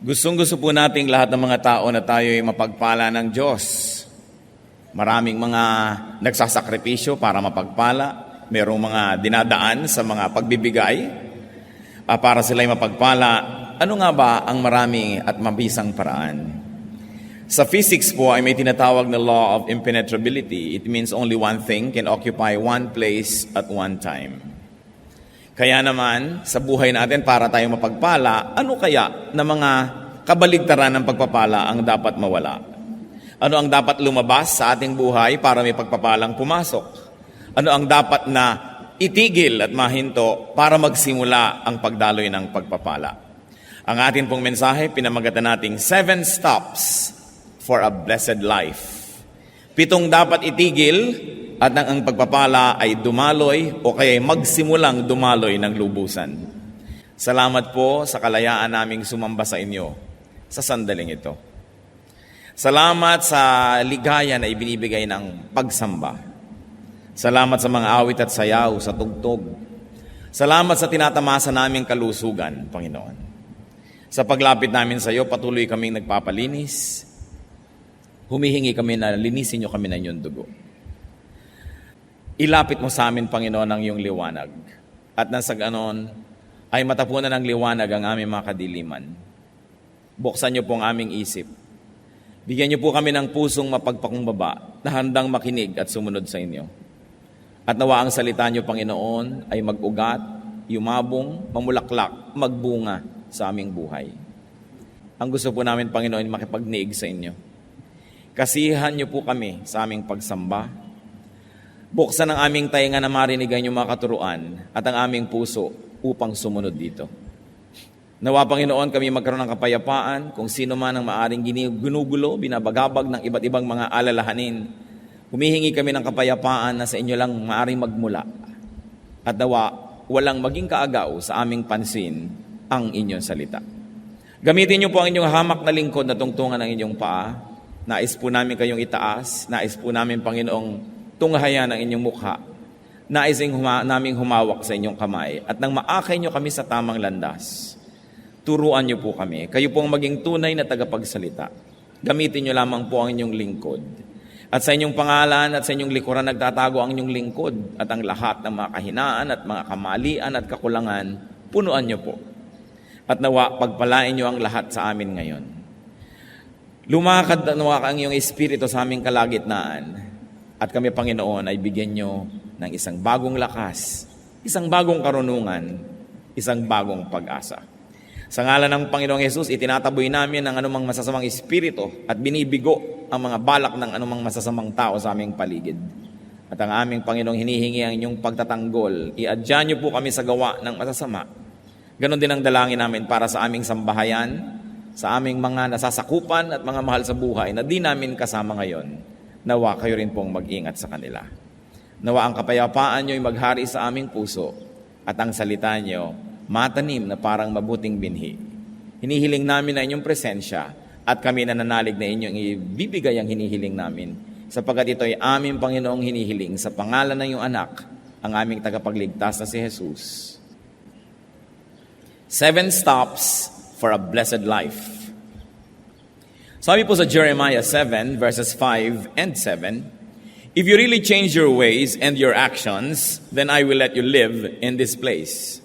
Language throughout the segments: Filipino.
Gustong-gusto po nating lahat ng mga tao na tayo ay mapagpala ng Diyos. Maraming mga nagsasakripisyo para mapagpala. Merong mga dinadaan sa mga pagbibigay para sila'y mapagpala. Ano nga ba ang marami at mabisang paraan? Sa physics po ay may tinatawag na law of impenetrability. It means only one thing can occupy one place at one time. Kaya naman, sa buhay natin para tayo mapagpala, ano kaya na mga kabaligtaran ng pagpapala ang dapat mawala? Ano ang dapat lumabas sa ating buhay para may pagpapalang pumasok? Ano ang dapat na itigil at mahinto para magsimula ang pagdaloy ng pagpapala? Ang atin pong mensahe, pinamagatan nating 7 Stops for a Blessed Life. 7 dapat itigil at ang pagpapala ay dumaloy o kaya magsimulang dumaloy ng lubusan. Salamat po sa kalayaan naming sumamba sa inyo sa sandaling ito. Salamat sa ligaya na ibinibigay ng pagsamba. Salamat sa mga awit at sayaw, sa tugtog. Salamat sa tinatamasa naming kalusugan, Panginoon. Sa paglapit namin sa iyo, patuloy kaming nagpapalinis. Humihingi kami na linisin niyo kami ng iyong dugo. Ilapit mo sa amin, Panginoon, ang iyong liwanag. At nang sa ganon, ay matapunan ng liwanag ang aming mga kadiliman. Buksan niyo po ang aming isip. Bigyan niyo po kami ng pusong mapagpakumbaba na handang makinig at sumunod sa inyo. At nawa ang salita niyo, Panginoon, ay mag-ugat, yumabong, mamulaklak, magbunga sa aming buhay. Ang gusto po namin, Panginoon, makipagniig sa inyo. Kasihan niyo po kami sa aming pagsamba. Buksan ang aming tainga na marinig ang inyong mga katuruan at ang aming puso upang sumunod dito. Nawa, Panginoon, kami magkaroon ng kapayapaan kung sino man ang maaring ginugulo, binabagabag ng iba't ibang mga alalahanin. Humihingi kami ng kapayapaan na sa inyo lang maaring magmula. At nawa, walang maging kaagaw sa aming pansin ang inyong salita. Gamitin niyo po ang inyong hamak na lingkod na tungtungan ng inyong paa. Nais po namin kayong itaas. Nais po namin, Panginoong, tunghayan ang inyong mukha. Nais naming humawak sa inyong kamay. At nang maakay niyo kami sa tamang landas, turuan niyo po kami. Kayo pong maging tunay na tagapagsalita. Gamitin niyo lamang po ang inyong lingkod. At sa inyong pangalan at sa inyong likuran nagtatago ang inyong lingkod. At ang lahat ng mga kahinaan at mga kamalian at kakulangan, punuan niyo po. At nawa, pagpalain niyo ang lahat sa amin ngayon. Lumakad nawa ang iyong espiritu sa aming kalagitnaan. At kami, Panginoon, ay bigyan nyo ng isang bagong lakas, isang bagong karunungan, isang bagong pag-asa. Sa ngalan ng Panginoong Hesus, itinataboy namin ang anumang masasamang espiritu at binibigo ang mga balak ng anumang masasamang tao sa aming paligid. At ang aming Panginoong hinihingi ang inyong pagtatanggol. I-adya nyo po kami sa gawa ng masasama. Ganon din ang dalangin namin para sa aming sambahayan, sa aming mga nasasakupan at mga mahal sa buhay na di namin kasama ngayon. Nawa kayo rin pong mag-ingat sa kanila. Nawa ang kapayapaan nyo'y maghari sa aming puso at ang salita nyo matanim na parang mabuting binhi. Hinihiling namin na inyong presensya at kami nananalig na inyong ibibigay ang hinihiling namin sapagkat ito ay aming Panginoong hinihiling sa pangalan ng iyong anak, ang aming tagapagligtas na si Jesus. 7 Stops for a Blessed Life. Sabi po sa Jeremiah 7 verses 5 and 7, "If you really change your ways and your actions, then I will let you live in this place."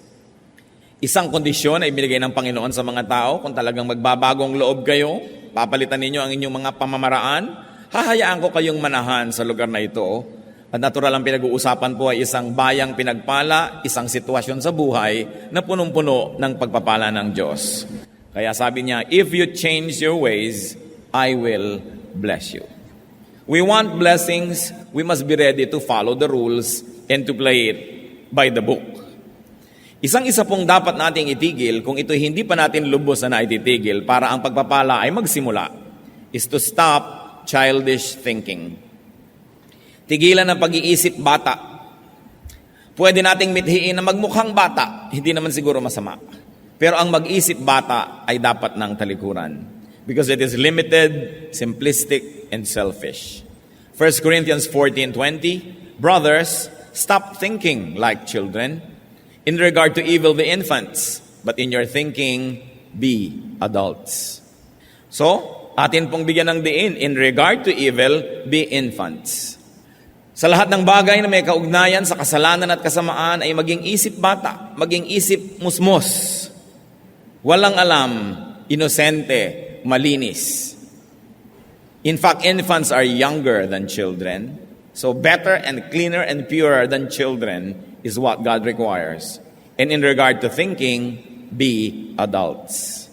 Isang kondisyon ay binigay ng Panginoon sa mga tao kung talagang magbabagong loob kayo, papalitan ninyo ang inyong mga pamamaraan, hahayaan ko kayong manahan sa lugar na ito. At natural ang pinag-uusapan po ay isang bayang pinagpala, isang sitwasyon sa buhay na punong-puno ng pagpapala ng Diyos. Kaya sabi niya, "If you change your ways, I will bless you." We want blessings, we must be ready to follow the rules and to play it by the book. Isang-isa pong dapat nating itigil kung ito hindi pa natin lubos na naititigil para ang pagpapala ay magsimula is to stop childish thinking. Tigilan ang pag-iisip bata. Pwede nating mithiin na magmukhang bata, hindi naman siguro masama. Pero ang mag-isip bata ay dapat ng talikuran. Because it is limited, simplistic, and selfish. 1 Corinthians 14:20, "Brothers, stop thinking like children in regard to evil the infants, but in your thinking, be adults. So, atin pong bigyan ng diin, in regard to evil, be infants. Sa lahat ng bagay na may kaugnayan sa kasalanan at kasamaan ay maging isip bata, maging isip musmos, walang alam, inosente, malinis. In fact, infants are younger than children. So better and cleaner and purer than children is what God requires. And in regard to thinking, be adults.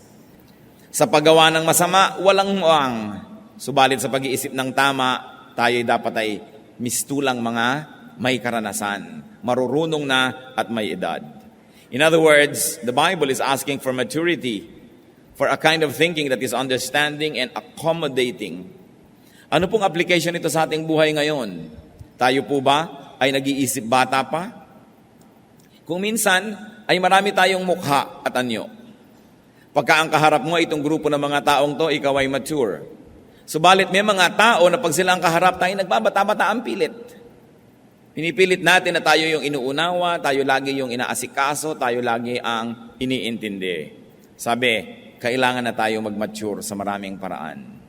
Sa paggawa ng masama, walang muang. Subalit sa pag-iisip ng tama, tayo dapat ay mistulang mga may karanasan, marurunong na at may edad. In other words, the Bible is asking for maturity, for a kind of thinking that is understanding and accommodating. Ano pong application nito sa ating buhay ngayon? Tayo po ba ay nag-iisip bata pa? Kung minsan, ay marami tayong mukha at anyo. Pagka ang kaharap mo itong grupo ng mga taong to, ikaw ay mature. Subalit may mga tao na pag sila ang kaharap tayo, nagbabata-bata ang pilit. Pinipilit natin na tayo yung inuunawa, tayo lagi yung inaasikaso, tayo lagi ang iniintindi. Sabi, kailangan na tayo mag-mature sa maraming paraan.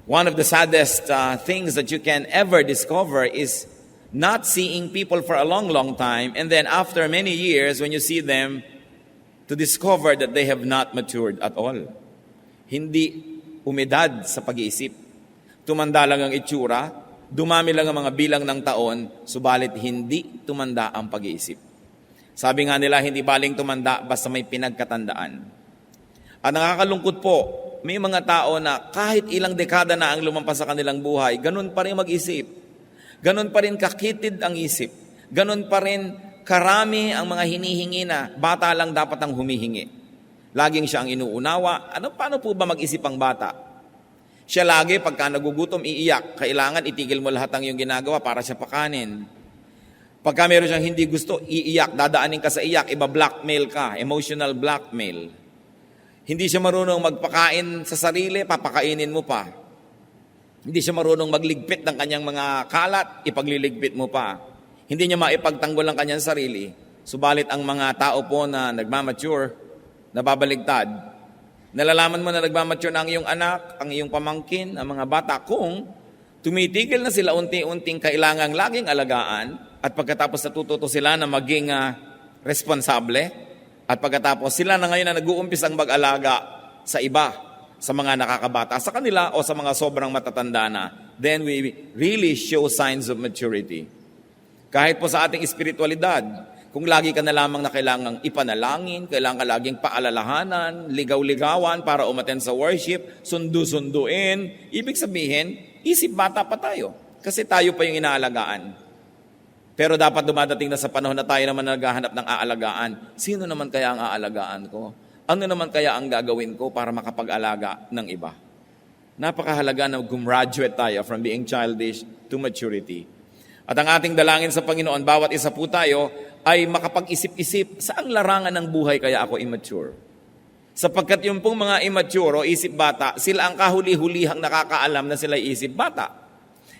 One of the saddest things that you can ever discover is not seeing people for a long, long time, and then after many years, when you see them, to discover that they have not matured at all. Hindi umidad sa pag-iisip. Tumanda lang ang itsura, dumami lang ang mga bilang ng taon, subalit hindi tumanda ang pag-iisip. Sabi nga nila, hindi baling tumanda basta may pinagkatandaan. At nakakalungkot po, may mga tao na kahit ilang dekada na ang lumampas sa kanilang buhay, ganun pa rin mag-isip. Ganun pa rin kakitid ang isip. Ganun pa rin karami ang mga hinihingi na bata lang dapat ang humihingi. Laging siya ang inuunawa. Paano po ba mag-isip ang bata? Siya lagi pagka nagugutom, iiyak. Kailangan itigil mo lahat ang iyong ginagawa para siya pakanin. Pagka meron siyang hindi gusto, iiyak. Dadaanin ka sa iyak, iba-blackmail ka. Emotional blackmail. Hindi siya marunong magpakain sa sarili, papakainin mo pa. Hindi siya marunong magligpit ng kanyang mga kalat, ipagliligpit mo pa. Hindi niya maipagtanggol ang kanyang sarili. Subalit ang mga tao po na nagmamature, nababaligtad, nalalaman mo na nagmamature na ang iyong anak, ang iyong pamangkin, ang mga bata, kung tumitigil na sila unti-unting kailangang laging alagaan at pagkatapos natututo sila na maging responsable, at pagkatapos, sila na ngayon na nag-uumpisang mag-alaga sa iba, sa mga nakakabata, sa kanila o sa mga sobrang matatanda na, then we really show signs of maturity. Kahit po sa ating espiritualidad, kung lagi ka na lamang na kailangang ipanalangin, kailangan ka laging paalalahanan, ligaw-ligawan para umattend sa worship, sundu-sunduin, ibig sabihin, isip bata pa tayo. Kasi tayo pa yung inaalagaan. Pero dapat dumadating na sa panahon na tayo naman naghahanap ng aalagaan. Sino naman kaya ang aalagaan ko? Ano naman kaya ang gagawin ko para makapag-alaga ng iba? Napakahalaga na gumraduate tayo from being childish to maturity. At ang ating dalangin sa Panginoon, bawat isa po tayo ay makapag-isip-isip, saang larangan ng buhay kaya ako immature? Sapagkat yung pong mga immature o isip bata, sila ang kahuli-hulihang nakakaalam na sila isip bata.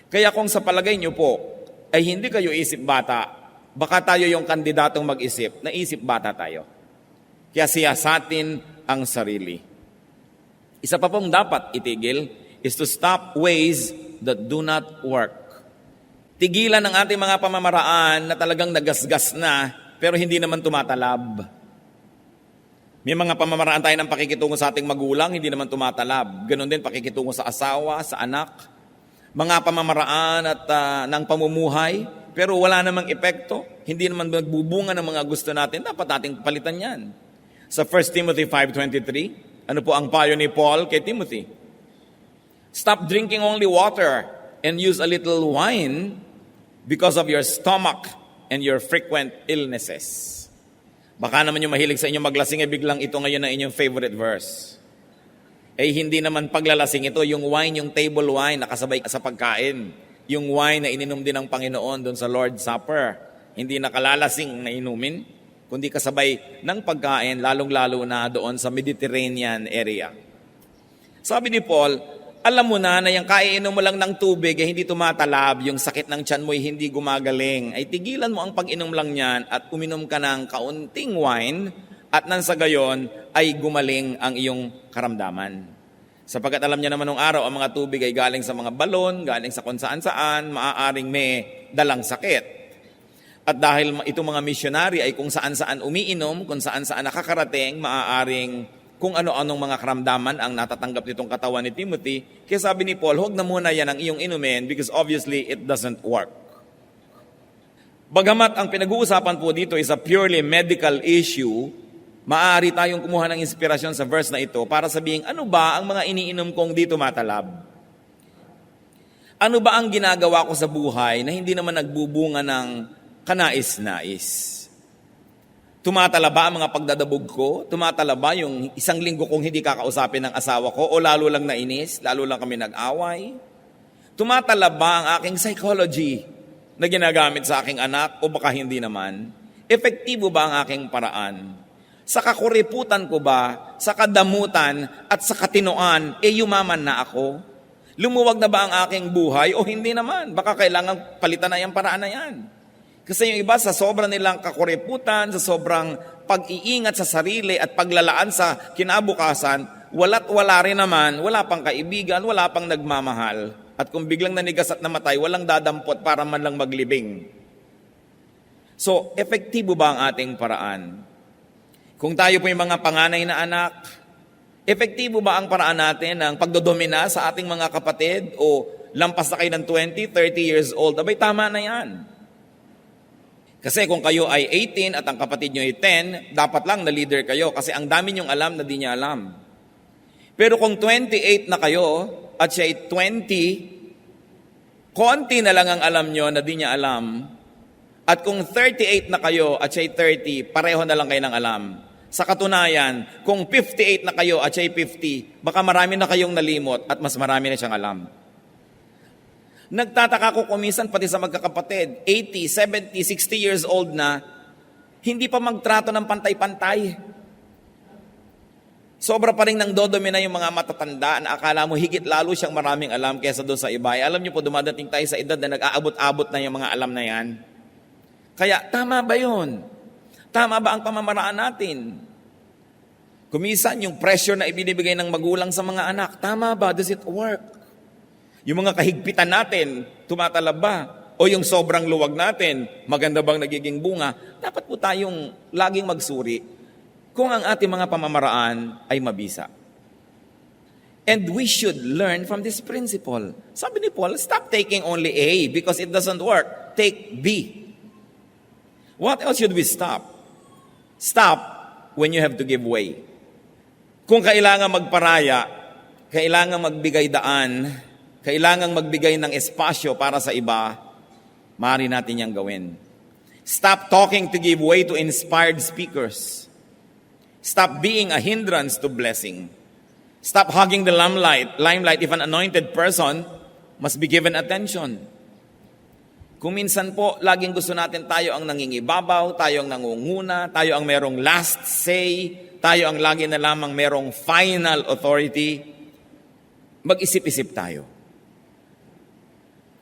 Kaya kung sa palagay nyo po, ay hindi kayo isip bata, baka tayo yung kandidatong mag-isip na isip bata tayo. Kaya siyasatin ang sarili. Isa pa pong dapat itigil is to stop ways that do not work. Tigilan ang ating mga pamamaraan na talagang nagasgas na pero hindi naman tumatalab. May mga pamamaraan tayo ng pakikitungo sa ating magulang, hindi naman tumatalab. Ganon din pakikitungo sa asawa, sa anak. Mga pamamaraan at ng pamumuhay, pero wala namang epekto, hindi naman nagbubunga ng mga gusto natin, dapat nating palitan yan. Sa 1 Timothy 5:23, ano po ang payo ni Paul kay Timothy? Stop drinking only water and use a little wine because of your stomach and your frequent illnesses. Baka naman yung mahilig sa inyo maglasing, biglang ito ngayon ang inyong favorite verse. Hindi naman paglalasing ito, yung wine, yung table wine, nakasabay sa pagkain. Yung wine na ininom din ng Panginoon doon sa Lord's Supper. Hindi nakalalasing na inumin, kundi kasabay ng pagkain, lalong-lalo na doon sa Mediterranean area. Sabi ni Paul, alam mo na yung kaiinom mo lang ng tubig, hindi tumatalab, yung sakit ng tiyan mo hindi gumagaling. Ay tigilan mo ang pag-inom lang niyan at uminom ka ng kaunting wine at nang sa gayon ay gumaling ang iyong karamdaman. Sapagkat alam niya naman nung araw, ang mga tubig ay galing sa mga balon, galing sa kung saan-saan, maaaring may dalang sakit. At dahil itong mga misyonary ay kung saan-saan umiinom, kung saan-saan nakakarating, maaaring kung ano-anong mga karamdaman ang natatanggap nitong katawan ni Timothy. Kaya sabi ni Paul, huwag na muna yan ang iyong inumin because obviously it doesn't work. Bagamat ang pinag-uusapan po dito is a purely medical issue, maaari tayong kumuha ng inspirasyon sa verse na ito para sabihin, ano ba ang mga iniinom kong dito matalab? Ano ba ang ginagawa ko sa buhay na hindi naman nagbubunga ng kanais-nais? Tumatala ba ang mga pagdadabog ko? Tumatala ba yung isang linggo kong hindi kakausapin ng asawa ko o lalo lang nainis, lalo lang kami nag-away? Tumatala ba ang aking psychology na ginagamit sa aking anak o baka hindi naman? Epektibo ba ang aking paraan? Sa kakuriputan ko ba, sa kadamutan at sa katinoan, yumaman na ako? Lumuwag na ba ang aking buhay o hindi naman? Baka kailangan palitan na yung paraan na yan. Kasi yung iba sa sobrang nilang kakuriputan, sa sobrang pag-iingat sa sarili at paglalaan sa kinabukasan, wala't wala rin naman, wala pang kaibigan, wala pang nagmamahal. At kung biglang nanigas at namatay, walang dadampot para man lang maglibing. So, epektibo ba ang ating paraan? Kung tayo po yung mga panganay na anak, epektibo ba ang paraan natin ng pagdodomina sa ating mga kapatid o lampas na kayo ng 20, 30 years old? Abay, tama na yan. Kasi kung kayo ay 18 at ang kapatid nyo ay 10, dapat lang na leader kayo kasi ang dami nyong alam na di niya alam. Pero kung 28 na kayo at siya ay 20, konti na lang ang alam nyo na di niya alam. At kung 38 na kayo at siya ay 30, pareho na lang kayo ng alam. Sa katunayan, kung 58 na kayo at siya ay 50, baka marami na kayong nalimot at mas marami na siyang alam. Nagtataka ko kumisan pati sa magkakapatid, 80, 70, 60 years old na, hindi pa magtrato ng pantay-pantay. Sobra pa rin nang dodomina yung mga matatanda na akala mo higit lalo siyang maraming alam kaysa doon sa iba. Alam niyo po, dumadating tayo sa edad na nag-aabot-abot na yung mga alam na yan. Kaya, tama ba yun? Tama ba ang pamamaraan natin? Kumisan, yung pressure na ibinibigay ng magulang sa mga anak, tama ba? Does it work? Yung mga kahigpitan natin, tumatalab ba? O yung sobrang luwag natin, maganda bang nagiging bunga? Dapat po tayong laging magsuri kung ang ating mga pamamaraan ay mabisa. And we should learn from this principle. Sabi ni Paul, stop taking only A because it doesn't work. Take B. What else should we stop? Stop when you have to give way. Kung kailangan magparaya, kailangan magbigay daan, kailangan magbigay ng espasyo para sa iba, maaari natin yang gawin. Stop talking to give way to inspired speakers. Stop being a hindrance to blessing. Stop hugging the limelight if an anointed person must be given attention. Kung minsan po, laging gusto natin tayo ang nangingibabaw, tayo ang nangunguna, tayo ang merong last say, tayo ang lagi na lamang merong final authority, mag-isip-isip tayo.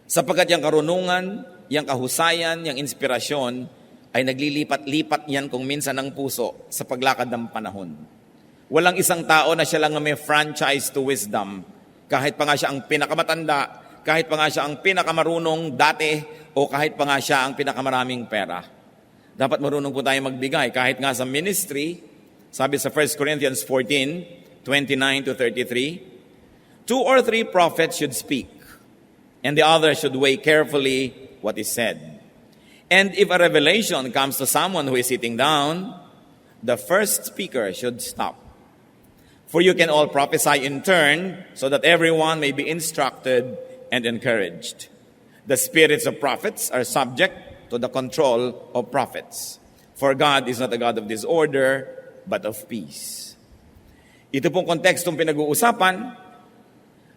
Sapagkat yung karunungan, yung kahusayan, yung inspirasyon, ay naglilipat-lipat yan kung minsan ng puso sa paglakad ng panahon. Walang isang tao na siya lang may franchise to wisdom. Kahit pa nga siya ang pinakamatanda, kahit pa nga siya ang pinakamarunong dati, o kahit pa nga siya ang pinakamaraming pera. Dapat marunong po tayo magbigay. Kahit nga sa ministry, sabi sa 1 Corinthians 14, 29 to 33, 2 or 3 prophets should speak, and the other should weigh carefully what is said. And if a revelation comes to someone who is sitting down, the first speaker should stop. For you can all prophesy in turn, so that everyone may be instructed and encouraged. The spirits of prophets are subject to the control of prophets. For God is not a God of disorder, but of peace. Ito pong kontekstong pinag-uusapan,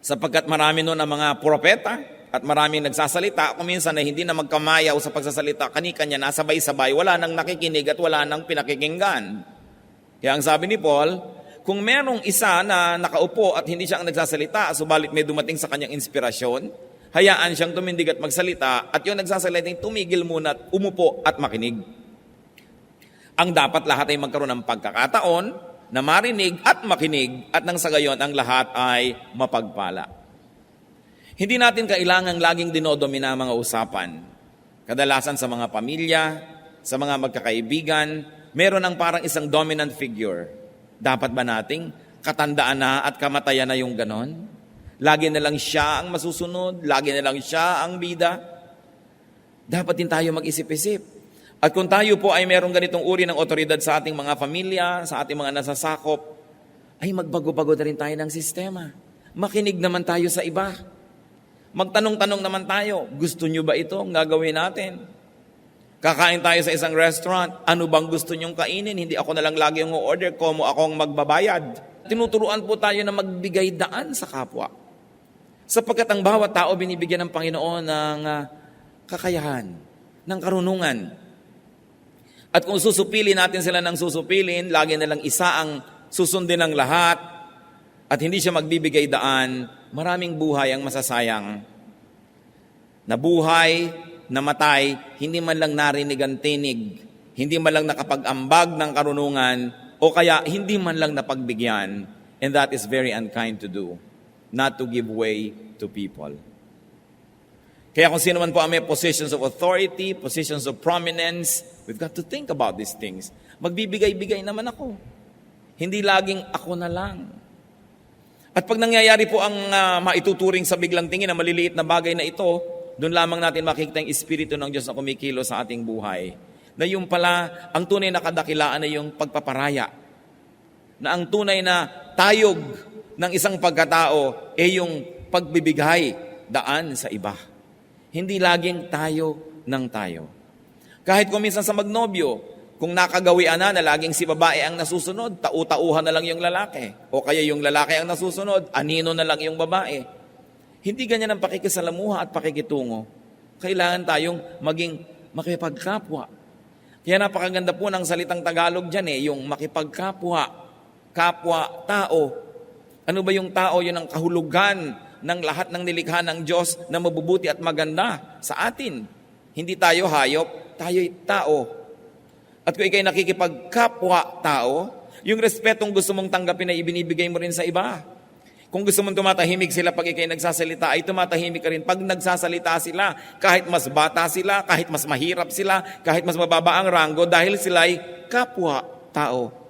sapagkat marami noon ang mga propeta at maraming nagsasalita, kung minsan na hindi na magkamayaw sa pagsasalita, kani-kanya nasabay-sabay, wala nang nakikinig at wala nang pinakikinggan. Kaya ang sabi ni Paul, kung merong isa na nakaupo at hindi siya ang nagsasalita, subalit may dumating sa kanyang inspirasyon, hayaan siyang tumindig at magsalita, at yung nagsasalita tumigil muna at umupo at makinig. Ang dapat lahat ay magkaroon ng pagkakataon na marinig at makinig at nang sa gayon ang lahat ay mapagpala. Hindi natin kailangang laging dinodomina ang mga usapan. Kadalasan sa mga pamilya, sa mga magkakaibigan, meron ang parang isang dominant figure. Dapat ba nating katandaan na at kamatayan na yung ganon? Lagi na lang siya ang masusunod, lagi na lang siya ang bida. Dapat din tayo mag-isip-isip. At kung tayo po ay merong ganitong uri ng otoridad sa ating mga pamilya, sa ating mga nasasakop, ay magbago-bago na rin tayo ng sistema. Makinig naman tayo sa iba. Magtanong-tanong naman tayo, gusto nyo ba ito ang gagawin natin? Kakain tayo sa isang restaurant, ano bang gusto nyong kainin? Hindi ako na lang lagi yung order, komo ako ang magbabayad. Tinuturuan po tayo na magbigay daan sa kapwa. Sapagkat ang bawat tao binibigyan ng Panginoon ng kakayahan, ng karunungan. At kung susupili natin sila ng susupilin, lagi na lang isa ang susundin ng lahat at hindi siya magbibigay daan, maraming buhay ang masasayang. Nabuhay, namatay, hindi man lang narinig ang tinig, hindi man lang nakapag-ambag ng karunungan, o kaya hindi man lang napagbigyan. And that is very unkind to do, not to give way to people. Kaya kung sino man po ang may positions of authority, positions of prominence, we've got to think about these things. Magbibigay-bigay naman ako. Hindi laging ako na lang. At pag nangyayari po ang maituturing sa biglang tingin na maliliit na bagay na ito, doon lamang natin makikita ang Espiritu ng Diyos na kumikilo sa ating buhay. Na yung pala, ang tunay na kadakilaan ay yung pagpaparaya. Na ang tunay na tayog ng isang pagkatao ay yung pagbibigay daan sa iba. Hindi laging tayo ng tayo. Kahit kung minsan sa magnobyo, kung nakagawian na laging si babae ang nasusunod, tau-tauhan na lang yung lalaki. O kaya yung lalaki ang nasusunod, anino na lang yung babae. Hindi ganyan ang pakikisalamuha at pakikitungo. Kailangan tayong maging makipagkapwa. Kaya napakaganda po ng salitang Tagalog dyan yung makipagkapwa, kapwa, tao. Ano ba yung tao? Yun ang kahulugan ng lahat ng nilikha ng Diyos na mabubuti at maganda sa atin. Hindi tayo hayop, tayo'y tao. At kung ikay nakikipagkapwa tao, yung respetong gusto mong tanggapin ay ibinibigay mo rin sa iba. Kung gusto mong tumatahimik sila pag ikay nagsasalita, ay tumatahimik ka rin pag nagsasalita sila. Kahit mas bata sila, kahit mas mahirap sila, kahit mas mababa ang ranggo, dahil sila'y kapwa tao.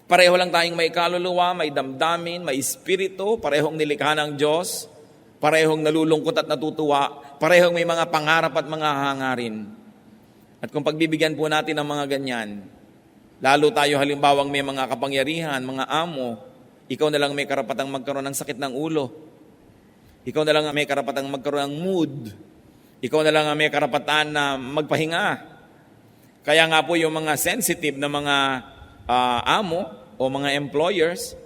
Pareho lang tayong may kaluluwa, may damdamin, may espiritu, parehong nilikha ng Diyos, parehong nalulungkot at natutuwa, parehong may mga pangarap at mga hangarin. At kung pagbibigyan po natin ng mga ganyan, lalo tayo halimbawang may mga kapangyarihan, mga amo, ikaw na lang may karapatang magkaroon ng sakit ng ulo. Ikaw na lang may karapatang magkaroon ng mood. Ikaw na lang may karapatan na magpahinga. Kaya nga po yung mga sensitive na mga amo o mga employers,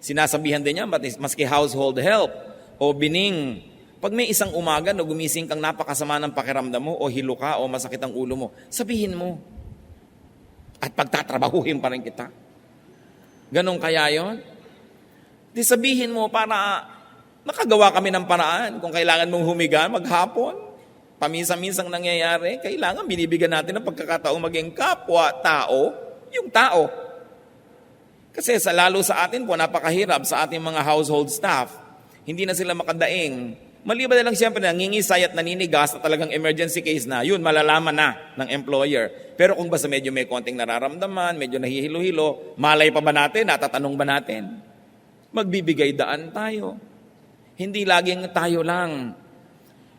sinasabihan din niya, maski household help o bining, pag may isang umaga na gumising kang napakasama ng pakiramdam mo o hilo ka o masakit ang ulo mo, sabihin mo. At pagtatrabahuhin pa rin kita. Ganon kaya yon? Di sabihin mo para makagawa kami ng paraan. Kung kailangan mong humiga, maghapon. Paminsan-minsang nangyayari, kailangan binibigyan natin ng pagkakataong maging kapwa-tao, yung tao. Kasi lalo sa atin po, napakahirap sa ating mga household staff. Hindi na sila makadaing. Maliban na lang siyempre nangingisay at naninigas na talagang emergency case na, yun, malalaman na ng employer. Pero kung basta medyo may konting nararamdaman, medyo nahihilo-hilo, malay pa ba natin, natatanong ba natin? Magbibigay daan tayo. Hindi laging tayo lang.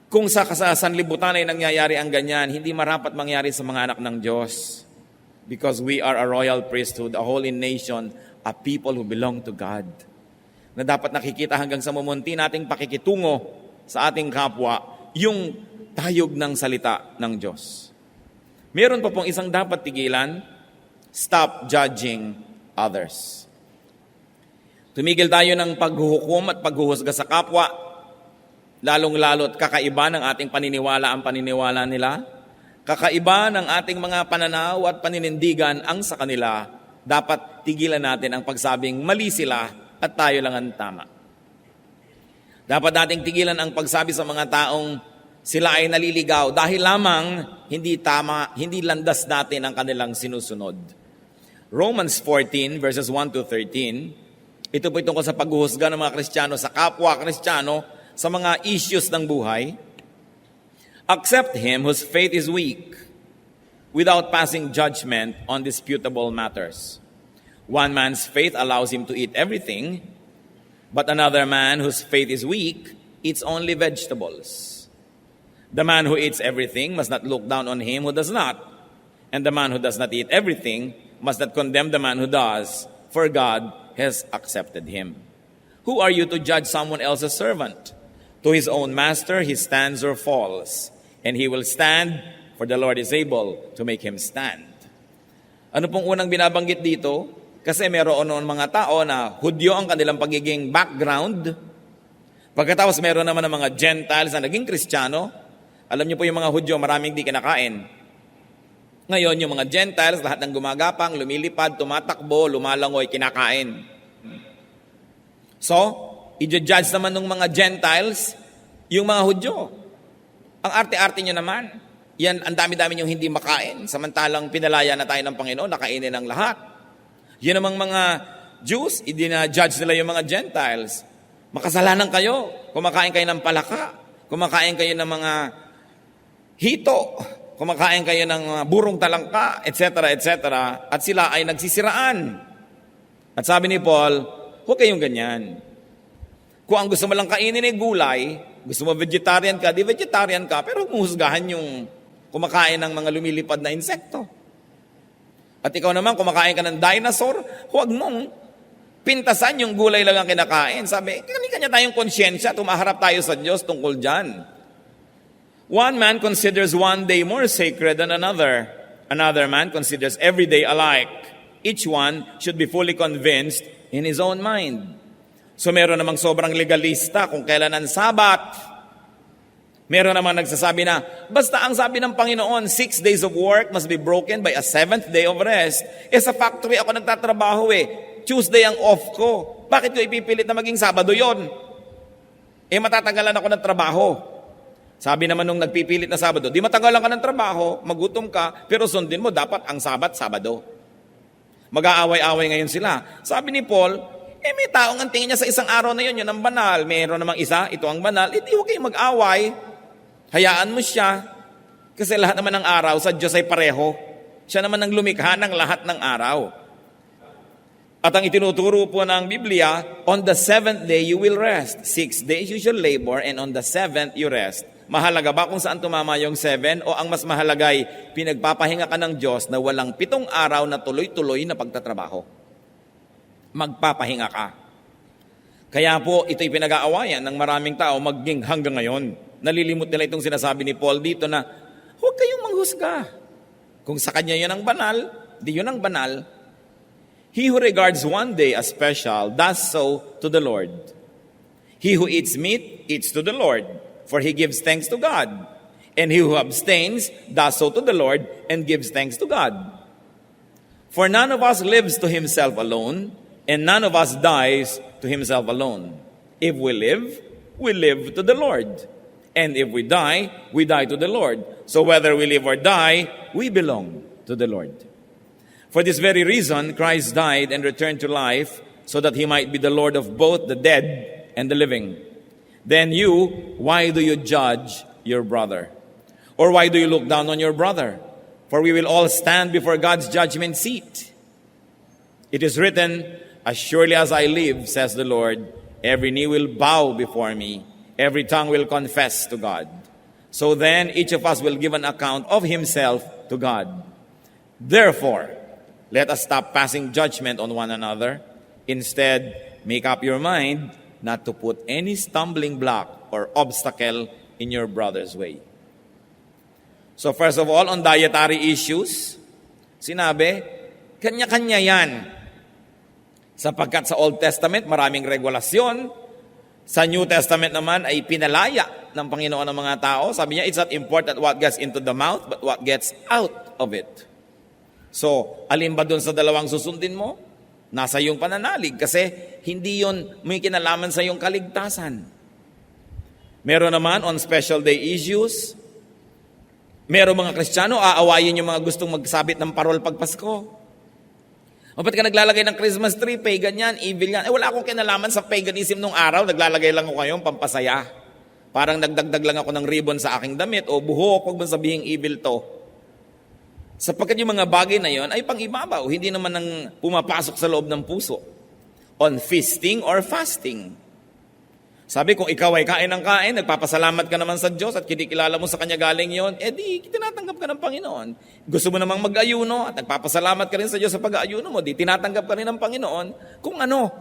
Kung sa sanlibutan ay nangyayari ang ganyan, hindi marapat mangyari sa mga anak ng Diyos. Because we are a royal priesthood, a holy nation, a people who belong to God. Na dapat nakikita hanggang sa mumunti nating pakikitungo sa ating kapwa, yung tayog ng salita ng Diyos. Meron pa pong isang dapat tigilan, stop judging others. Tumigil tayo ng paghuhukom at paghuhusga sa kapwa, lalong-lalo at kakaiba ng ating paniniwala ang paniniwala nila. Kakaiba ng ating mga pananaw at paninindigan ang sa kanila, dapat tigilan natin ang pagsabing mali sila at tayo lang ang tama. Dapat nating tigilan ang pagsabi sa mga taong sila ay naliligaw dahil lamang hindi tama, hindi landas natin ang kanilang sinusunod. Romans 14 verses 1 to 13, ito po tungkol sa paghuhusga ng mga Kristiyano sa kapwa Kristiyano sa mga issues ng buhay. Accept him whose faith is weak, without passing judgment on disputable matters. One man's faith allows him to eat everything, but another man whose faith is weak eats only vegetables. The man who eats everything must not look down on him who does not, and the man who does not eat everything must not condemn the man who does, for God has accepted him. Who are you to judge someone else's servant? To his own master he stands or falls, and he will stand, for the Lord is able to make him stand. Ano pong unang binabanggit dito? Kasi meron mga tao na Hudyo ang kanilang pagiging background. Pagkatapos meron naman ng mga Gentiles na naging Kristiyano. Alam niyo po yung mga Hudyo, maraming di kinakain. Ngayon, yung mga Gentiles, lahat ng gumagapang, lumilipad, tumatakbo, lumalangoy, kinakain. So, i-judge naman ng mga Gentiles yung mga Hudyo. Ang arte-arte nyo naman. Yan, ang dami-dami yung hindi makain. Samantalang pinalaya na tayo ng Panginoon, nakainin ang lahat. Yan namang mga Jews, i-judge nila yung mga Gentiles. Makasalanan kayo. Kumakain kayo ng palaka. Kumakain kayo ng mga hito, kumakain kayo ng burong talangka, etc., etc., at sila ay nagsisiraan. At sabi ni Paul, huwag kayong ganyan. Kung ang gusto mo lang kainin ay gulay, gusto mo vegetarian ka, di vegetarian ka, pero muhusgahan yung kumakain ng mga lumilipad na insekto. At ikaw naman, kumakain ka ng dinosaur, huwag mong pintasan yung gulay lang ang kinakain. Sabi, kanya-kanya tayong konsyensya, tumaharap tayo sa Diyos tungkol dyan. One man considers one day more sacred than another. Another man considers every day alike. Each one should be fully convinced in his own mind. So meron namang sobrang legalista kung kailan ang Sabat. Meron namang nagsasabi na, basta ang sabi ng Panginoon, 6 days of work must be broken by a 7th day of rest. Sa factory ako nagtatrabaho Tuesday ang off ko. Bakit ko ipipilit na maging Sabado yon? Matatagalan ako ng trabaho. Sabi naman nung nagpipilit na Sabado, di matagalan ka ng trabaho, magutom ka, pero sundin mo dapat ang Sabat, Sabado. Mag-aaway-aaway ngayon sila. Sabi ni Paul, may taong ang tingin niya sa isang araw na yun ang banal. Mayroon namang isa, ito ang banal. Di huwag kayong mag-away. Hayaan mo siya. Kasi lahat naman ng araw sa Diyos ay pareho. Siya naman ang lumikha ng lahat ng araw. At ang itinuturo po ng Biblia, on the 7th day you will rest. 6 days you shall labor, and on the 7th you rest. Mahalaga ba kung saan tumama yung 7? O ang mas mahalagay, pinagpapahinga ka ng Diyos na walang 7 araw na tuloy-tuloy na pagtatrabaho. Magpapahinga ka. Kaya po, ito'y pinag-aawayan ng maraming tao maging hanggang ngayon. Nalilimot nila itong sinasabi ni Paul dito na, huwag kayong manghusga. Kung sa kanya yun ang banal, di yun ang banal. He who regards one day as special does so to the Lord. He who eats meat eats to the Lord, for he gives thanks to God. And he who abstains does so to the Lord and gives thanks to God. For none of us lives to himself alone, and none of us dies to himself alone. If we live to the Lord. And if we die to the Lord. So whether we live or die, we belong to the Lord. For this very reason, Christ died and returned to life, so that he might be the Lord of both the dead and the living. Then you, why do you judge your brother? Or why do you look down on your brother? For we will all stand before God's judgment seat. It is written, as surely as I live, says the Lord, every knee will bow before me, every tongue will confess to God. So then each of us will give an account of himself to God. Therefore, let us stop passing judgment on one another. Instead, make up your mind not to put any stumbling block or obstacle in your brother's way. So first of all, on dietary issues, sinabi, kanya-kanya yan. Sapagkat sa Old Testament, maraming regulasyon. Sa New Testament naman ay pinalaya ng Panginoon ng mga tao. Sabi niya, it's not important what gets into the mouth, but what gets out of it. So, alin ba dun sa dalawang susundin mo? Nasa iyong pananalig kasi hindi yun may kinalaman sa iyong kaligtasan. Meron naman on special day issues, Merong mga Kristiyano, aawayin yung mga gustong magsabit ng parol pag Pasko. O ba't ka naglalagay ng Christmas tree? Pagan yan, evil yan. Wala akong kinalaman sa paganism nung araw. Naglalagay lang ko kayong pampasaya. Parang nagdagdag lang ako ng ribbon sa aking damit o buhok, huwag mo sabihing evil to. Sapagkat yung mga bagay na yon ay pang-ibabaw, hindi naman nang pumapasok sa loob ng puso. On feasting or fasting. Sabi, kung ikaw ay kain ng kain, nagpapasalamat ka naman sa Diyos at kinikilala mo sa Kanya galing yon, di tinatanggap ka ng Panginoon. Gusto mo namang mag-ayuno at nagpapasalamat ka rin sa Diyos sa pag-ayuno mo, di tinatanggap ka rin ng Panginoon kung ano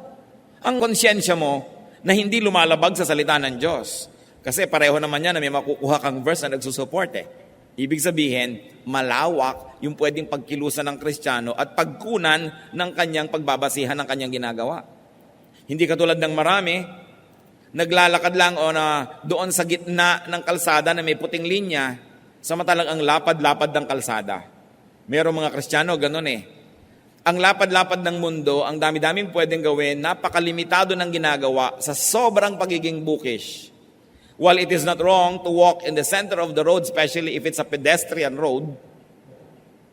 ang konsyensya mo na hindi lumalabag sa salita ng Diyos. Kasi pareho naman yan na may makukuha kang verse na nagsusupport Ibig sabihin, malawak yung pwedeng pagkilusan ng Kristiyano at pagkunan ng kanyang pagbabasihan ng kanyang ginagawa. Hindi katulad ng marami, naglalakad lang o na doon sa gitna ng kalsada na may puting linya, samantalang ang lapad-lapad ng kalsada. Merong mga Kristiyano, ganun Ang lapad-lapad ng mundo, ang dami-daming pwedeng gawin, napakalimitado ng ginagawa sa sobrang pagiging bookish. While it is not wrong to walk in the center of the road, especially if it's a pedestrian road,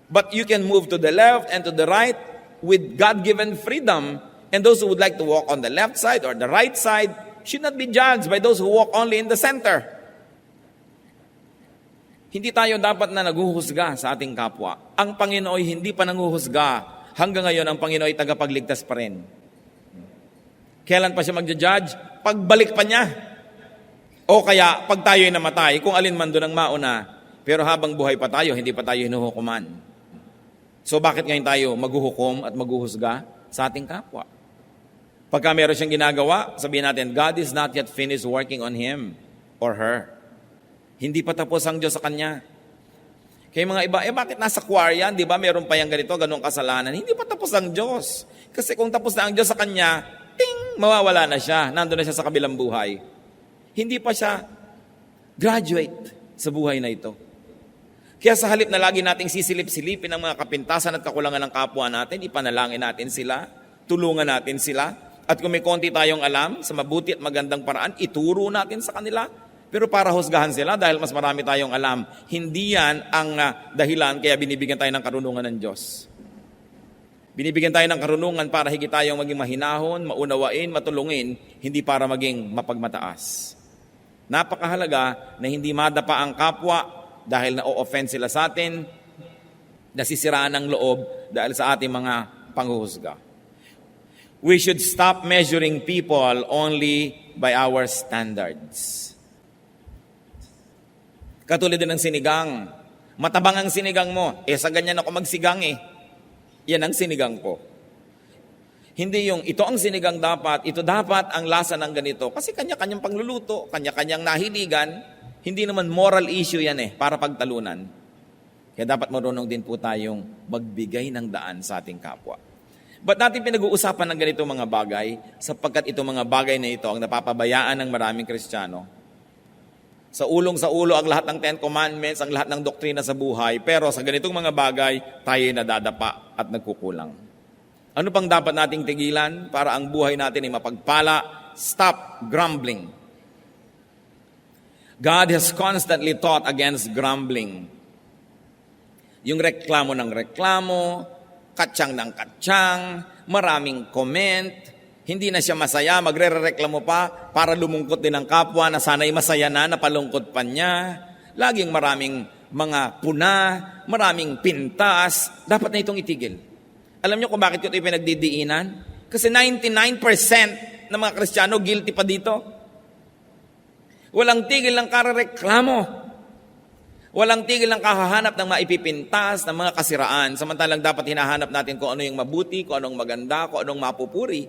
but you can move to the left and to the right with God-given freedom. And those who would like to walk on the left side or the right side should not be judged by those who walk only in the center. Hindi tayo dapat na naghuhusga sa ating kapwa. Ang Panginoon ay hindi pa nanghuhusga. Hanggang ngayon, ang Panginoon ay tagapagligtas pa rin. Kailan pa siya magja-judge? Pagbalik pa niya. O kaya, pag tayo ay namatay, kung alin man doon ang mauna, pero habang buhay pa tayo, hindi pa tayo hinuhukuman. So bakit ngayon tayo maghuhukom at maghuhusga sa ating kapwa? Pagka meron siyang ginagawa, sabihin natin, God is not yet finished working on him or her. Hindi pa tapos ang Diyos sa kanya. Kaya mga iba, bakit nasa choir yan? Di ba meron pa yung ganito, ganong kasalanan? Hindi pa tapos ang Diyos. Kasi kung tapos na ang Diyos sa kanya, ting, mawawala na siya. Nandun na siya sa kabilang buhay. Hindi pa siya graduate sa buhay na ito. Kaya sa halip na lagi nating sisilip-silipin ang mga kapintasan at kakulangan ng kapwa natin, ipanalangin natin sila, tulungan natin sila, at kung may konti tayong alam sa mabuti at magandang paraan, ituro natin sa kanila. Pero para husgahan sila dahil mas marami tayong alam, hindi yan ang dahilan kaya binibigyan tayo ng karunungan ng Diyos. Binibigyan tayo ng karunungan para higit tayong maging mahinahon, maunawain, matulungin, hindi para maging mapagmataas. Napakahalaga na hindi madapa ang kapwa dahil na-o-offend sila sa atin, nasisiraan ang loob dahil sa ating mga panghuhusga. We should stop measuring people only by our standards. Katulad din ng sinigang. Matabang ang sinigang mo. Sa ganyan ako magsigang Yan ang sinigang ko. Hindi yung ito ang sinigang dapat, ito dapat ang lasa ng ganito. Kasi kanya-kanyang pangluluto, kanya-kanyang nahiligan. Hindi naman moral issue yan para pagtalunan. Kaya dapat marunong din po tayong magbigay ng daan sa ating kapwa. Ba't natin pinag-uusapan ng ganito mga bagay? Sapagkat itong mga bagay na ito ang napapabayaan ng maraming Kristiyano. Sa ulo ang lahat ng Ten Commandments, ang lahat ng doktrina sa buhay, pero sa ganitong mga bagay, tayo nadadapa at nagkukulang. Ano pang dapat nating tigilan para ang buhay natin ay mapagpala? Stop grumbling. God has constantly taught against grumbling. Yung reklamo ng reklamo, katsang ng katsang, maraming comment, hindi na siya masaya, magre-reklamo pa para lumungkot din ang kapwa na sana'y masaya na, napalungkot pa niya. Laging maraming mga puna, maraming pintas. Dapat na itong itigil. Alam niyo kung bakit ko ito pinagdidiinan? Kasi 99% ng mga Kristiyano guilty pa dito. Walang tigil ng karareklamo. Walang tigil ng kahahanap ng maipipintas, ng mga kasiraan. Samantalang dapat hinahanap natin kung ano yung mabuti, kung anong maganda, kung anong mapupuri.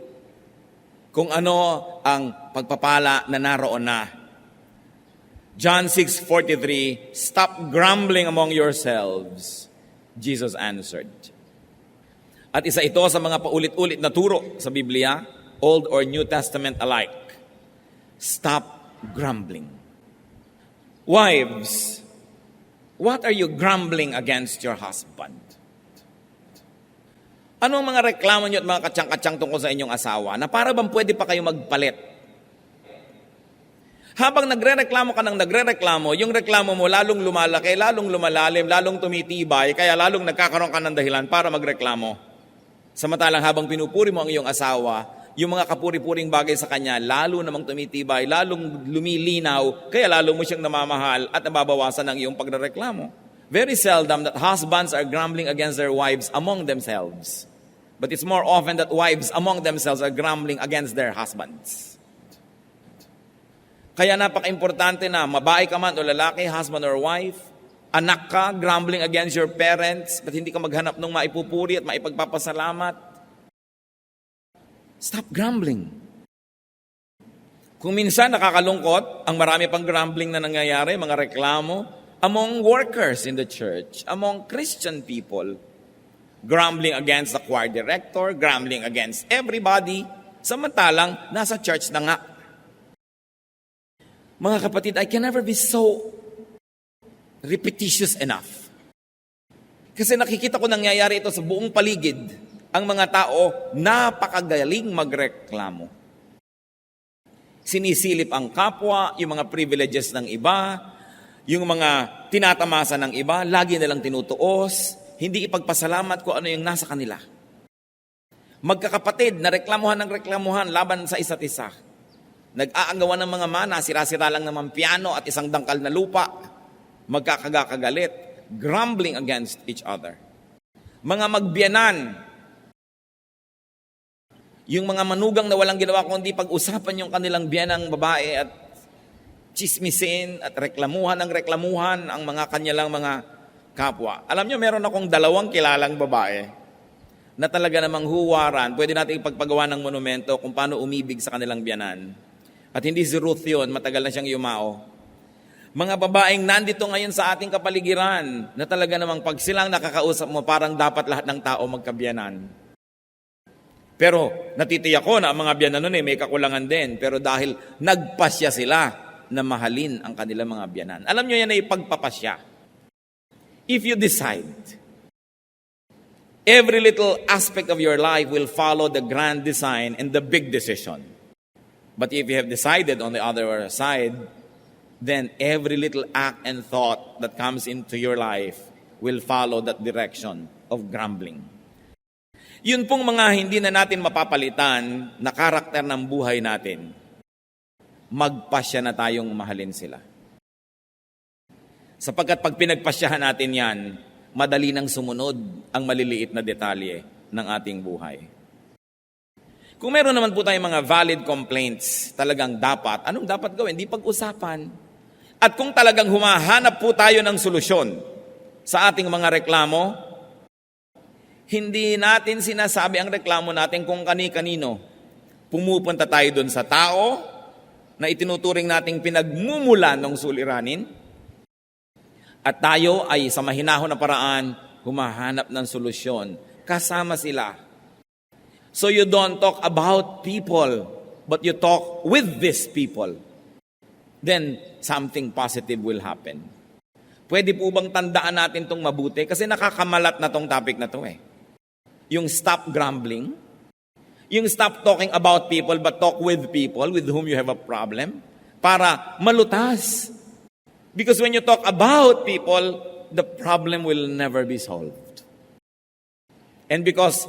Kung ano ang pagpapala na naroon na. John 6:43, stop grumbling among yourselves, Jesus answered. At isa ito sa mga paulit-ulit na turo sa Biblia, Old or New Testament alike. Stop grumbling. Wives, what are you grumbling against your husband? Ano ang mga reklamo nyo at mga katsang-katsang tungkol sa inyong asawa na para bang pwede pa kayo magpalit? Habang nagrereklamo ka ng nagrereklamo, yung reklamo mo lalong lumalaki, lalong lumalalim, lalong tumitibay, kaya lalong nagkakaroon ka ng dahilan para magreklamo. Samantalang habang pinupuri mo ang iyong asawa, yung mga kapuri-puring bagay sa kanya, lalo namang tumitibay, lalong lumilinaw, kaya lalo mo siyang namamahal at nababawasan ang iyong pagrereklamo. Very seldom that husbands are grumbling against their wives among themselves. But it's more often that wives among themselves are grumbling against their husbands. Kaya napaka-importante na mabae ka man o lalaki, husband or wife, anak ka, grumbling against your parents, ba't hindi ka maghanap ng maipupuri at maipagpapasalamat? Stop grumbling. Kung minsan nakakalungkot, ang marami pang grumbling na nangyayari, mga reklamo, among workers in the church, among Christian people, grumbling against the choir director, grumbling against everybody, samantalang nasa church na nga. Mga kapatid, I can never be so repetitious enough. Kasi nakikita ko nangyayari ito sa buong paligid. Ang mga tao, napakagaling magreklamo. Sinisilip ang kapwa, yung mga privileges ng iba, yung mga tinatamasa ng iba, lagi nilang tinutuos, hindi ipagpasalamat kung ano yung nasa kanila. Magkakapatid na reklamuhan ng reklamuhan laban sa isa't isa. Nag-aagawan ng mga mana, sira-sira lang naman piano at isang dangkal na lupa. Magkakagagalit, grumbling against each other. Mga magbiyanan, yung mga manugang na walang ginawa kundi pag-usapan yung kanilang biyanang babae at chismisin at reklamuhan ang mga kanyalang mga kapwa. Alam nyo, meron akong 2 kilalang babae na talaga namang huwaran. Pwede natin ipagpagawa ng monumento kung paano umibig sa kanilang biyanan. At hindi si Ruth yun, matagal na siyang yumao. Mga babaeng nandito ngayon sa ating kapaligiran na talaga namang pag silang nakakausap mo, parang dapat lahat ng tao magkabiyanan. Pero natitiyak ko na ang mga biyanan nun may kakulangan din. Pero dahil nagpasya sila na mahalin ang kanilang mga biyanan. Alam nyo yan ay pagpapasya. If you decide, every little aspect of your life will follow the grand design and the big decision. But if you have decided on the other side, then every little act and thought that comes into your life will follow that direction of grumbling. Yun pong mga hindi na natin mapapalitan na karakter ng buhay natin, magpasya na tayong mahalin sila. Sapagkat pag pinagpasyahan natin yan, madali nang sumunod ang maliliit na detalye ng ating buhay. Kung meron naman po tayong mga valid complaints, talagang dapat, anong dapat gawin? Di pag-usapan. At kung talagang humahanap po tayo ng solusyon sa ating mga reklamo, hindi natin sinasabi ang reklamo natin kung kani-kanino. Pumupunta tayo doon sa tao na itinuturing nating pinagmumulan ng suliranin at tayo ay sa mahinahon na paraan humahanap ng solusyon. Kasama sila. So you don't talk about people, but you talk with these people. Then something positive will happen. Pwede po bang tandaan natin itong mabuti? Kasi nakakamalat na tong topic na to eh. Yung stop grumbling, yung stop talking about people but talk with people with whom you have a problem para malutas. Because when you talk about people, the problem will never be solved. And because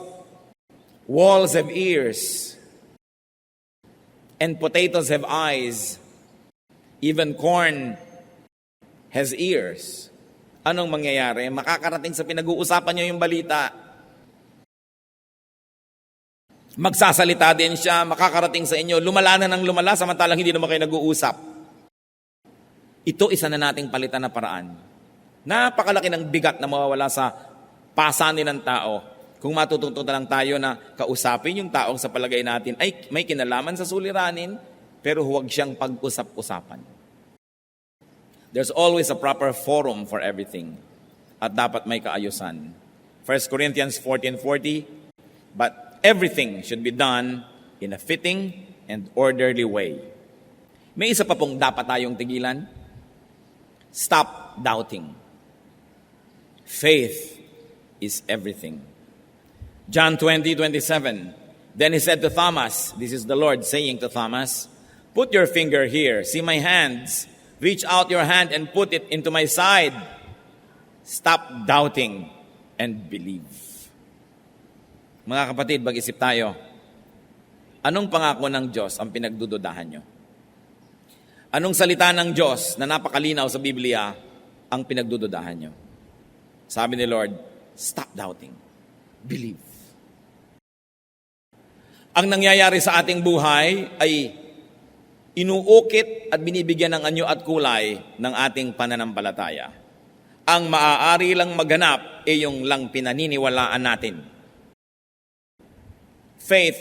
walls have ears, and potatoes have eyes, even corn has ears. Anong mangyayari? Makakarating sa pinag-uusapan niyo yung balita. Magsasalita din siya, makakarating sa inyo, lumala na ng lumala, samantalang hindi naman kayo nag-uusap. Ito isa na nating palitan na paraan. Napakalaki ng bigat na mawawala sa pasanin ng tao. Kung matututo na lang tayo na kausapin yung taong sa palagay natin ay may kinalaman sa suliranin, pero huwag siyang pag-usap-usapan. There's always a proper forum for everything. At dapat may kaayusan. 1 Corinthians 14:40, but everything should be done in a fitting and orderly way. May isa pa pong dapat tayong tigilan. Stop doubting. Faith is everything. John 20:27. Then he said to Thomas, this is the Lord saying to Thomas, Put your finger here. See my hands. Reach out your hand and put it into my side. Stop doubting and believe. Mga kapatid, mag-isip tayo. Anong pangako ng Diyos ang pinagdududahan nyo? Anong salita ng Diyos na napakalinaw sa Biblia ang pinagdududahan nyo? Sabi ni Lord, stop doubting. Believe. Ang nangyayari sa ating buhay ay inuukit at binibigyan ng anyo at kulay ng ating pananampalataya. Ang maaari lang maganap ay yung lang pinaniniwalaan natin. Faith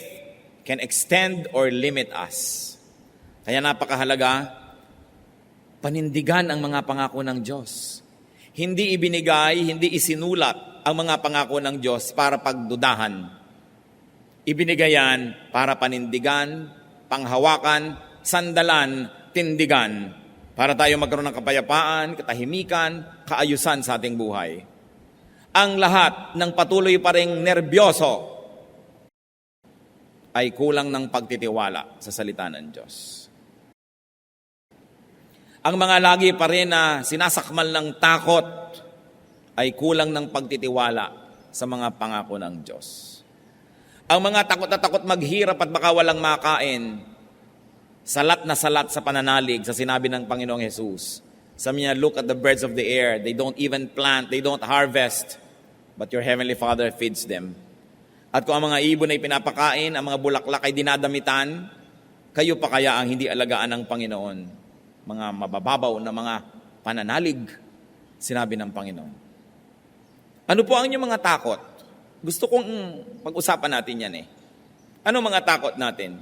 can extend or limit us. Kaya napakahalaga, panindigan ang mga pangako ng Diyos. Hindi ibinigay, hindi isinulat ang mga pangako ng Diyos para pagdudahan. Ibinigay yan para panindigan, panghawakan, sandalan, tindigan, para tayo magkaroon ng kapayapaan, katahimikan, kaayusan sa ating buhay. Ang lahat ng patuloy pa ring nerbyoso ay kulang ng pagtitiwala sa salita ng Diyos. Ang mga lagi pa rin na sinasakmal ng takot ay kulang ng pagtitiwala sa mga pangako ng Diyos. Ang mga takot na takot maghirap at baka walang makain, salat na salat sa pananalig sa sinabi ng Panginoong Jesus. Sabi niya, look at the birds of the air. They don't even plant, they don't harvest, but your heavenly Father feeds them. At kung ang mga ibon ay pinapakain, ang mga bulaklak ay dinadamitan, kayo pa kaya ang hindi alagaan ng Panginoon? Mga mabababaw na mga pananalig, sinabi ng Panginoon. Ano po ang inyong mga takot? Gusto kong pag-usapan natin yan eh. Ano mga takot natin?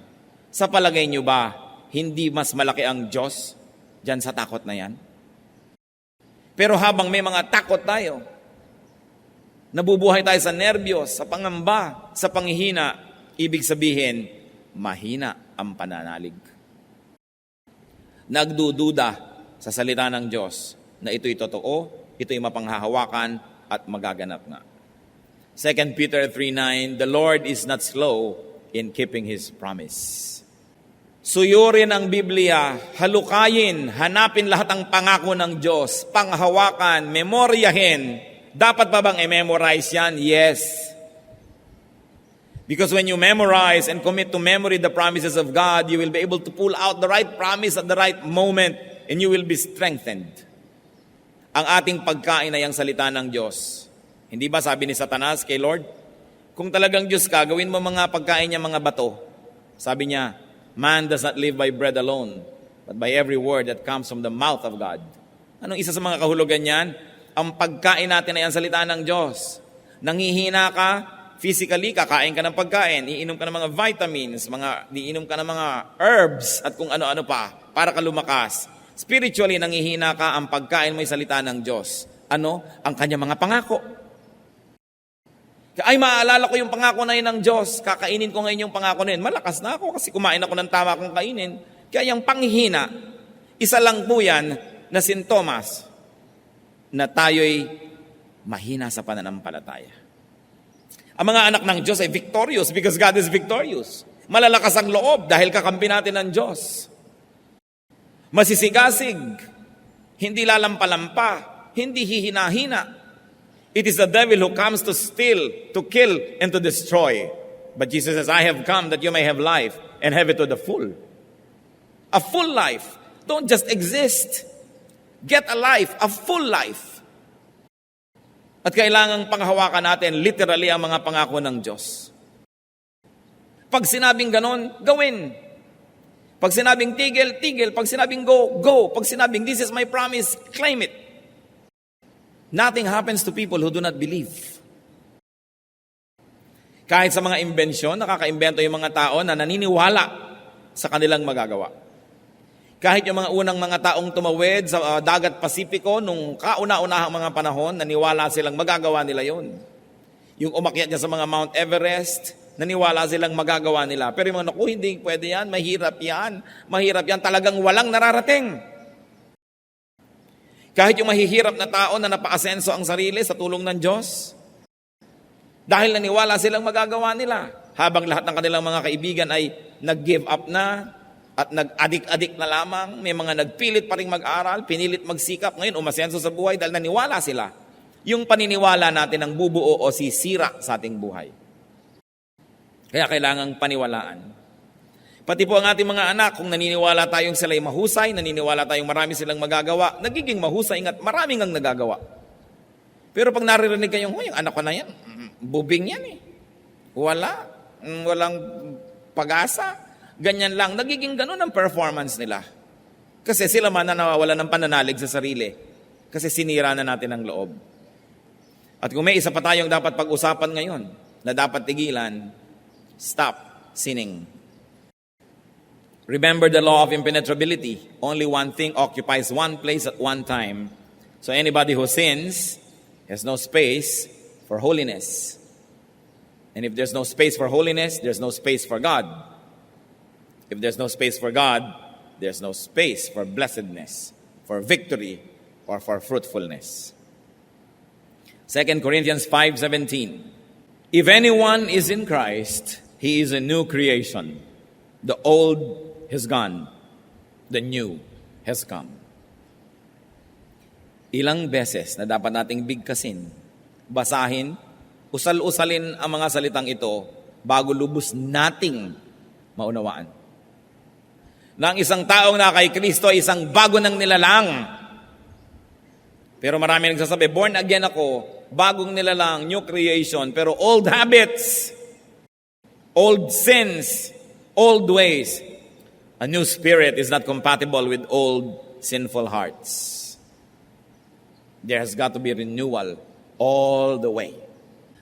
Sa palagay nyo ba, hindi mas malaki ang Diyos dyan sa takot na yan? Pero habang may mga takot tayo, nabubuhay tayo sa nerbiyos, sa pangamba, sa panghihina, ibig sabihin, mahina ang pananalig. Nagdududa sa salita ng Diyos na ito'y totoo, ito'y mapanghahawakan at magaganap nga. 2 Peter 3:9, the Lord is not slow in keeping His promise. Suyurin ang Biblia, halukayin, hanapin lahat ang pangako ng Diyos, panghawakan, memoryahin. Dapat pa bang i-memorize yan? Yes. Because when you memorize and commit to memory the promises of God, you will be able to pull out the right promise at the right moment and you will be strengthened. Ang ating pagkain ay ang salita ng Diyos. Hindi ba sabi ni Satanas kay Lord, kung talagang Diyos ka, gawin mo mga pagkain niya mga bato. Sabi niya, man does not live by bread alone, but by every word that comes from the mouth of God. Anong isa sa mga kahulugan niyan? Ang pagkain natin ay ang salita ng Diyos. Nanghihina ka, physically, kakain ka ng pagkain, iinom ka ng mga vitamins, iinom ka ng mga herbs, at kung ano-ano pa, para ka lumakas. Spiritually, nanghihina ka, ang pagkain mo ay salita ng Diyos. Ano? Ang kanyang mga pangako. Ay, maaalala ko yung pangako na yun ng Diyos, kakainin ko ngayon yung pangako na yun. Malakas na ako kasi kumain ako ng tama kong kainin. Kaya yung panghihina, isa lang po yan na sintomas na tayo'y mahina sa pananampalataya. Ang mga anak ng Diyos ay victorious because God is victorious. Malalakas ang loob dahil kakampi natin ng Diyos. Masisigasig, hindi lalampalampa, hindi hihina-hina. It is the devil who comes to steal, to kill, and to destroy. But Jesus says, I have come that you may have life and have it to the full. A full life. Don't just exist. Get a life, a full life. At kailangang panghawakan natin literally ang mga pangako ng Diyos. Pag sinabing ganon, gawin. Pag sinabing tigil, tigil. Pag sinabing go, go. Pag sinabing this is my promise, claim it. Nothing happens to people who do not believe. Kahit sa mga imbensyon, nakaka-imbento yung mga tao na naniniwala sa kanilang magagawa. Kahit yung mga unang mga taong tumawid sa dagat Pasipiko, nung kauna-unahang mga panahon, naniwala silang magagawa nila yon. Yung umakyat niya sa mga Mount Everest, naniwala silang magagawa nila. Pero yung mga, naku, hindi pwede yan, mahirap yan, talagang walang nararating. Kahit yung mahihirap na tao na napaasenso ang sarili sa tulong ng Diyos, dahil naniwala silang magagawa nila, habang lahat ng kanilang mga kaibigan ay nag-give up na, at nag-adik-adik na lamang, may mga nagpilit pa rin mag-aral, pinilit magsikap, ngayon umasenso sa buhay dahil naniwala sila. Yung paniniwala natin ang bubuo o sisira sa ating buhay. Kaya kailangang paniwalaan. Pati po ang ating mga anak, kung naniniwala tayong sila'y mahusay, naniniwala tayong marami silang magagawa, nagiging mahusay at maraming ang nagagawa. Pero pag naririnig kayong, yung anak ko na yan, bubing yan eh. Walang pag-asa. Ganyan lang, nagiging ganun ang performance nila. Kasi sila man na nawawala ng pananalig sa sarili. Kasi sinira na natin ang loob. At kung may isa pa tayong dapat pag-usapan ngayon, na dapat tigilan, stop sinning. Remember the law of impenetrability. Only one thing occupies one place at one time. So anybody who sins has no space for holiness. And if there's no space for holiness, there's no space for God. If there's no space for God, there's no space for blessedness, for victory, or for fruitfulness. 2 Corinthians 5:17. If anyone is in Christ, he is a new creation. The old has gone, the new has come. Ilang beses na dapat nating bigkasin, basahin, usal-usalin ang mga salitang ito bago lubos nating maunawaan. Na ang isang taong na kay Kristo ay isang bago ng nilalang. Pero marami nagsasabi, born again ako, bagong nilalang, new creation, pero old habits, old sins, old ways. A new spirit is not compatible with old sinful hearts. There has got to be renewal all the way.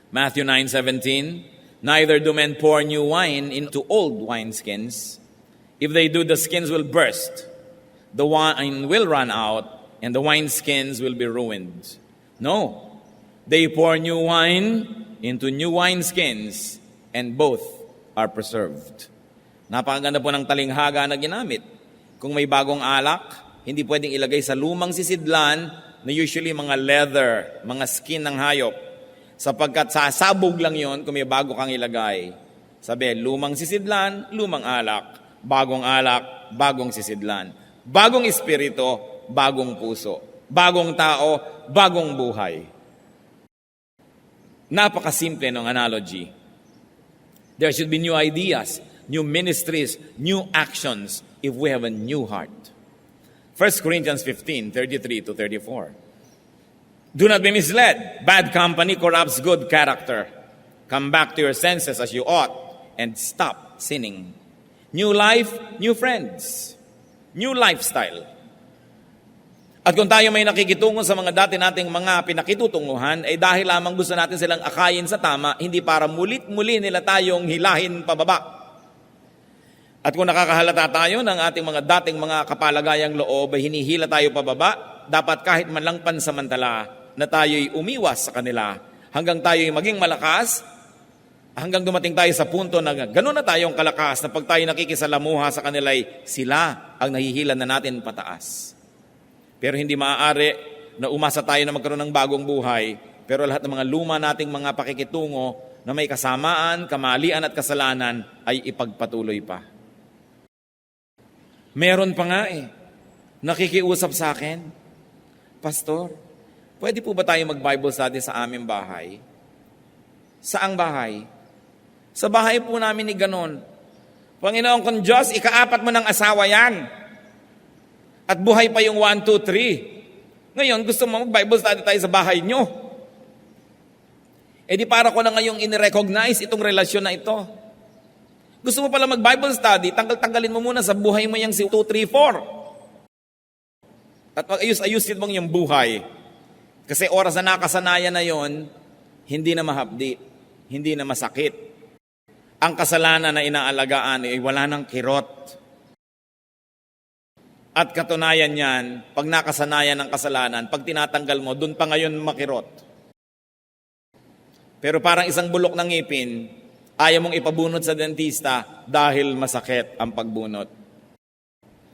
Matthew 9:17, neither do men pour new wine into old wineskins. If they do, the skins will burst, the wine will run out, and the wineskins will be ruined. No, they pour new wine into new wineskins, and both are preserved. Napakaganda po ng talinghaga na ginamit. Kung may bagong alak, hindi pwedeng ilagay sa lumang sisidlan na usually mga leather, mga skin ng hayop. Sapagkat sasabog lang yon kung may bago kang ilagay. Sabi, lumang sisidlan, lumang alak. Bagong alak, bagong sisidlan. Bagong espiritu, bagong puso. Bagong tao, bagong buhay. Napakasimple ng analogy. There should be new ideas, new ministries, new actions if we have a new heart. 1 Corinthians 15:33-34. Do not be misled. Bad company corrupts good character. Come back to your senses as you ought and stop sinning. New life, new friends. New lifestyle. At kung tayo may nakikitungo sa mga dati nating mga pinakitutunguhan, ay dahil lamang gusto natin silang akayin sa tama, hindi para mulit-muli nila tayong hilahin pababa. At kung nakakahalata tayo ng ating mga dating mga kapalagayang loob ay hinihila tayo pababa, dapat kahit man lang pansamantala na tayo'y umiwas sa kanila hanggang tayo'y maging malakas, hanggang dumating tayo sa punto na gano'n na tayong kalakas na pag tayo nakikisalamuha sa kanila'y sila ang nahihilan na natin pataas. Pero hindi maaari na umasa tayo na magkaroon ng bagong buhay, pero lahat ng mga luma nating mga pakikitungo na may kasamaan, kamalian at kasalanan ay ipagpatuloy pa. Meron pa nga nakikiusap sa akin, Pastor, pwede po ba tayo mag-Bible study sa aming bahay? Saang bahay? Sa bahay po namin ni ganon. Panginoon kong Diyos, ikaapat mo ng asawa yan. At buhay pa yung 1, 2, 3. Ngayon, gusto mo mag-Bible study tayo sa bahay nyo. E di para ko na ngayong in-recognize itong relasyon na ito. Gusto mo pala mag-Bible study, tanggalin mo muna sa buhay mo yung 2, 3, 4. At mag-ayus-ayusin mong yung buhay. Kasi oras na nakasanayan na yon, hindi na mahapdi, hindi na masakit. Ang kasalanan na inaalagaan ay wala ng kirot. At katunayan yan, pag nakasanayan ng kasalanan, pag tinatanggal mo, dun pa ngayon makirot. Pero parang isang bulok ng ngipin, ayaw mong ipabunot sa dentista dahil masakit ang pagbunot.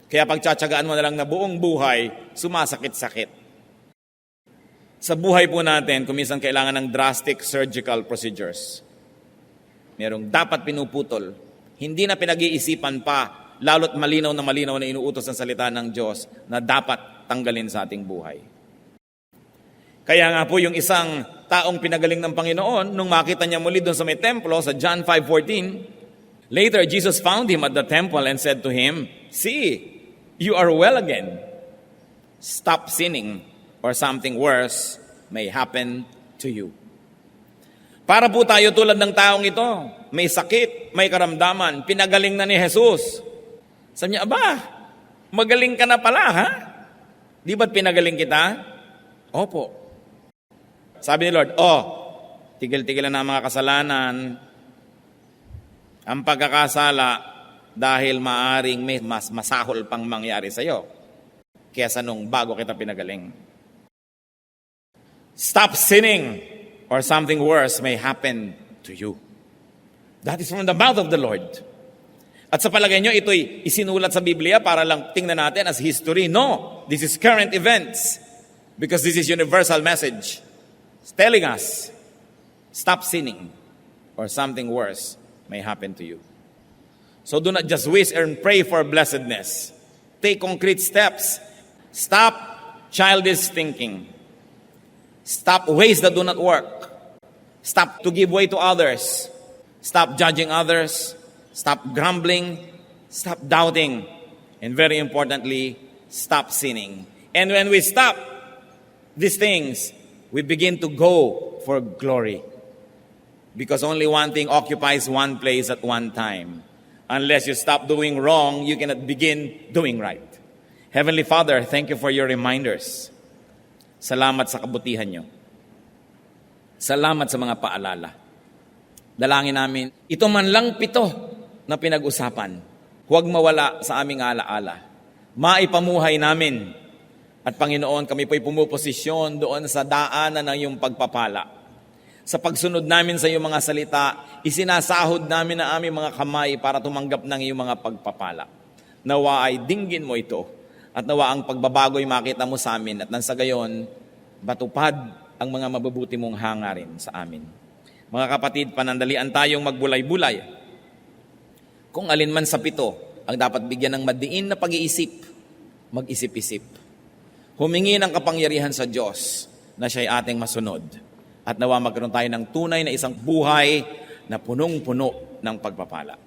Kaya pagtsatsagaan mo na lang na buong buhay, sumasakit-sakit. Sa buhay po natin, kuminsan kailangan ng drastic surgical procedures. Merong dapat pinuputol. Hindi na pinag-iisipan pa lalo't malinaw na inuutos ng salita ng Diyos na dapat tanggalin sa ating buhay. Kaya nga po yung isang taong pinagaling ng Panginoon, nung makita niya muli doon sa may templo, sa John 5:14, later Jesus found him at the temple and said to him, "See, you are well again. Stop sinning, or something worse may happen to you." Para po tayo tulad ng taong ito, may sakit, may karamdaman, pinagaling na ni Jesus. Sabi niya, aba, magaling ka na pala, ha? Di ba't pinagaling kita? Opo. Sabi ni Lord, tigil-tigilan na ang mga kasalanan, ang pagkakasala, dahil maaring may mas masahol pang mangyari sa iyo kaysa nung bago kita pinagaling. Stop sinning, or something worse may happen to you. That is from the mouth of the Lord. At sa palagay nyo, ito'y isinulat sa Biblia para lang tingnan natin as history. No, this is current events. Because this is universal message. It's telling us, stop sinning, or something worse may happen to you. So do not just wish and pray for blessedness. Take concrete steps. Stop childish thinking. Stop ways that do not work. Stop to give way to others. Stop judging others. Stop grumbling. Stop doubting. And very importantly, stop sinning. And when we stop these things, we begin to go for glory. Because only one thing occupies one place at one time. Unless you stop doing wrong, you cannot begin doing right. Heavenly Father, thank you for your reminders. Salamat sa kabutihan nyo. Salamat sa mga paalala. Dalangin namin, ito man lang 7 na pinag-usapan, huwag mawala sa aming alaala. Maipamuhay namin. At Panginoon, kami po'y pumuposisyon doon sa daanan ng iyong pagpapala. Sa pagsunod namin sa iyong mga salita, isinasahod namin ang aming mga kamay para tumanggap ng iyong mga pagpapala. Nawa ay dinggin mo ito. At nawa ang pagbabago'y makita mo sa amin at nang sa gayon, batupad ang mga mabubuti mong hangarin sa amin. Mga kapatid, panandalian tayong magbulay-bulay. Kung alin man sa 7 ang dapat bigyan ng madiin na pag-iisip, mag-isip-isip. Humingi ng kapangyarihan sa Diyos na siya'y ating masunod. At nawa magkaroon tayo ng tunay na isang buhay na punong-puno ng pagpapala.